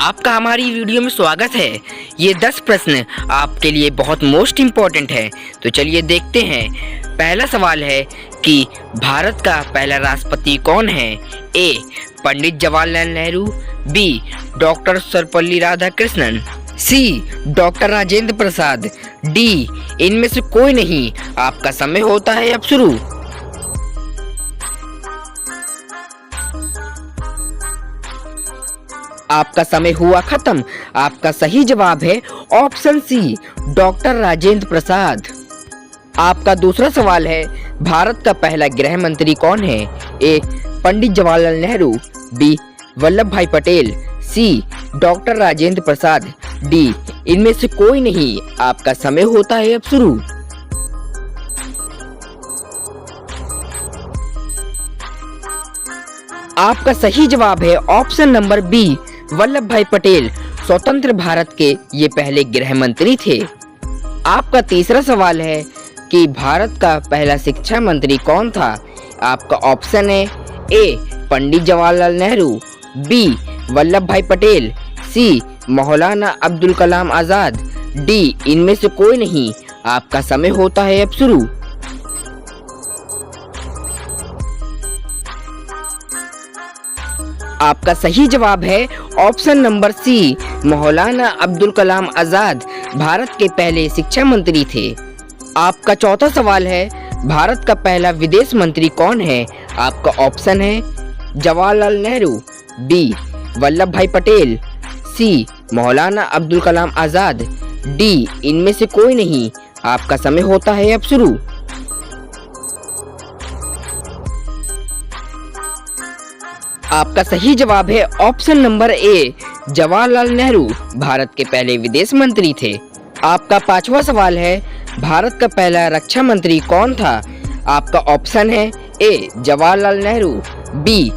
आपका हमारी वीडियो में स्वागत है। ये 10 प्रश्न आपके लिए बहुत मोस्ट इम्पोर्टेंट है। तो चलिए देखते हैं। पहला सवाल है कि भारत का पहला राष्ट्रपति कौन है? ए. पंडित जवाहरलाल नेहरू, बी. डॉक्टर सर्वपल्ली राधाकृष्णन, सी. Doctor Rajendra Prasad, D. इनमें से कोई नहीं। आपका समय होता है अब शुरू। आपका समय हुआ खत्म। आपका सही जवाब है option C, doctor Rajendra Prasad. आपका दूसरा सवाल है, भारत का पहला गृह मंत्री कौन है? ए. पंडित जवाहरलाल नेहरू, बी. वल्लभ भाई पटेल, सी. Doctor Rajendra Prasad, D. इनमें से कोई नहीं। आपका समय होता है अब शुरू। आपका सही जवाब है ऑप्शन नंबर बी, वल्लभ भाई पटेल। स्वतंत्र भारत के ये पहले गृह मंत्री थे। आपका तीसरा सवाल है कि भारत का पहला शिक्षा मंत्री कौन था? आपका ऑप्शन है ए. पंडित जवाहरलाल नेहरू, बी. वल्लभ भाई पटेल, सी. मौलाना अब्दुल कलाम आजाद, डी. इनमें से कोई नहीं। आपका समय होता है अब शुरू। आपका सही जवाब है ऑप्शन नंबर सी, मौलाना अब्दुल कलाम आजाद भारत के पहले शिक्षा मंत्री थे। आपका चौथा सवाल है, भारत का पहला विदेश मंत्री कौन है? आपका ऑप्शन है जवाहरलाल नेहरू, बी. वल्लभ भाई पटेल, सी. मौलाना अब्दुल कलाम आजाद, डी. इनमें से कोई नहीं। आपका समय होता है अब शुरू। आपका सही जवाब है option number A, Jawaharlal Nehru Bharat के पहले विदेश मंत्री थे। आपका पांचवा सवाल है, भारत का पहला रक्षा मंत्री कौन था? आपका ऑप्शन है ए. जवाहरलाल नेहरू, बी.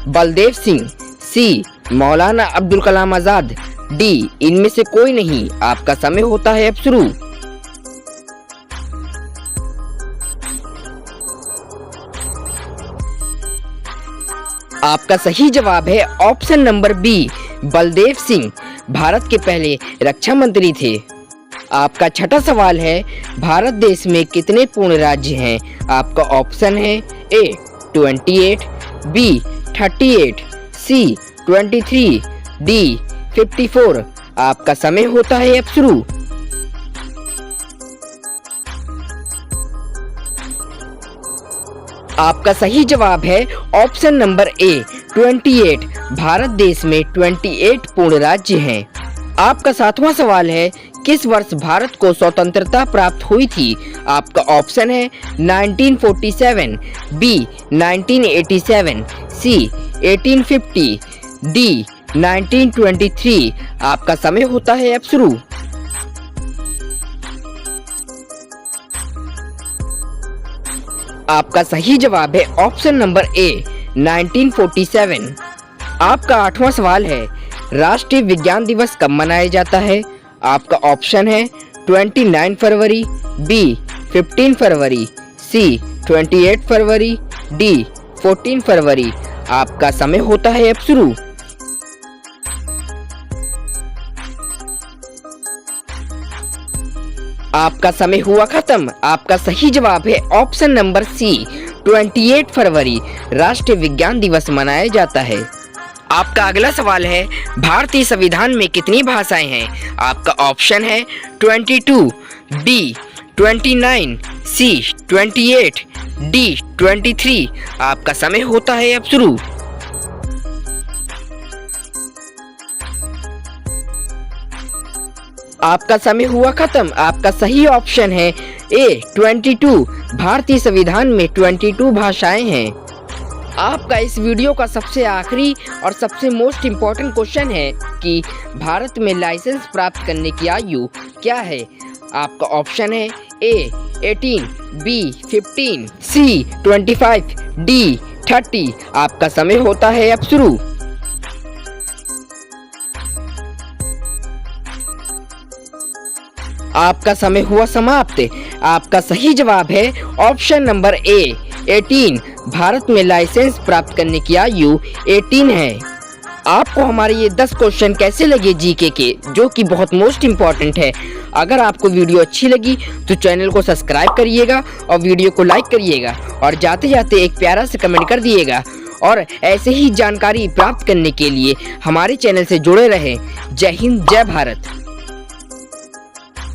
बलदेव सिंह, सी. मौलाना अब्दुल कलाम आजाद, डी. इनमें से कोई नहीं। आपका समय होता है अब शुरू। आपका सही जवाब है option number B, Baldev Singh Bharat के पहले रक्षा मंत्री थे। आपका छठा सवाल है, भारत देश में कितने पूर्ण राज्य हैं? आपका ऑप्शन है ए. 28, बी. 38, सी. 23, डी. 54। आपका समय होता है अब शुरू। आपका सही जवाब है ऑप्शन नंबर ए, 28। भारत देश में 28 पूर्ण राज्य हैं। आपका सातवां सवाल है, किस वर्ष भारत को स्वतंत्रता प्राप्त हुई थी? आपका ऑप्शन है 1947, बी. 1987, सी. 1850, डी. 1923। आपका समय होता है अब शुरू। आपका सही जवाब है ऑप्शन नंबर ए, 1947। आपका आठवां सवाल है, राष्ट्रीय विज्ञान दिवस कब मनाया जाता है? आपका ऑप्शन है 29 फरवरी, बी. 15 फरवरी, सी. 28 फरवरी, डी. 14 फरवरी। आपका समय होता है अब शुरू। आपका समय हुआ खत्म। आपका सही जवाब है ऑप्शन नंबर सी, 28 फरवरी राष्ट्रीय विज्ञान दिवस मनाया जाता है। आपका अगला सवाल है, भारतीय संविधान में कितनी भाषाएं हैं? आपका ऑप्शन है 22, बी. 29, सी. 28, डी. 23। आपका समय होता है अब शुरू। आपका समय हुआ खत्म। आपका सही ऑप्शन है ए, 22। भारतीय संविधान में 22 भाषाएं हैं। आपका इस वीडियो का सबसे आखिरी और सबसे मोस्ट इम्पोर्टेंट क्वेश्चन है कि भारत में लाइसेंस प्राप्त करने की आयु क्या है? आपका ऑप्शन है ए. 18, बी. 15, सी. 25, डी. 30। आपका समय होता है अब शुरू। आपका समय हुआ समाप्त। आपका सही जवाब है ऑप्शन नंबर ए, 18। भारत में लाइसेंस प्राप्त करने की आयु 18 है। आपको हमारे ये 10 क्वेश्चन कैसे लगे जीके के, जो कि बहुत मोस्ट इम्पॉर्टेंट है। अगर आपको वीडियो अच्छी लगी तो चैनल को सब्सक्राइब करिएगा और वीडियो को लाइक करिएगा और जाते जाते एक प्यारा सा कमेंट कर दिएगा। और ऐसे ही जानकारी प्राप्त करने के लिए हमारे चैनल से जुड़े रहें। जय हिंद, जय भारत।